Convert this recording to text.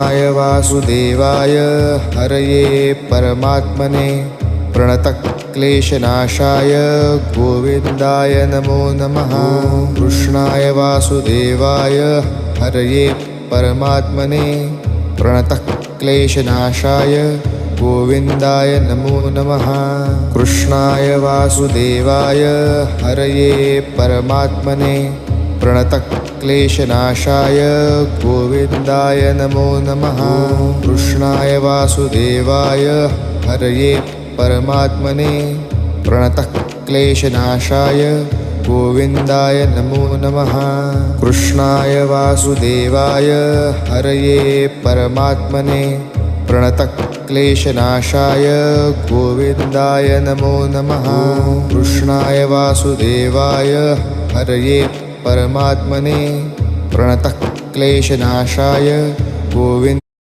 वासुदेवाय हरये परमात्मने प्रणतक्लेशनाशाय गोविन्दाय नमो नमः। कृष्णाय वासुदेवाय हरये परमात्मने प्रणतक्लेशनाशाय गोविन्दाय नमो नमः। कृष्णाय वासुदेवाय हरये परमात्मने प्रणतक्लेशनाशाय गोविन्दाय नमो नमः। कृष्णाय वासुदेवाय हरये परमात्मने प्रणतक्लेशनाशाय गोविन्दाय नमो नमः। कृष्णाय वासुदेवाय हरये परमात्मने प्रणतक्लेशनाशाय गोविन्दाय नमो नमः। कृष्णाय वासुदेवाय हरये परमात्मने प्रणतक्लेशनाशाय गोविन्द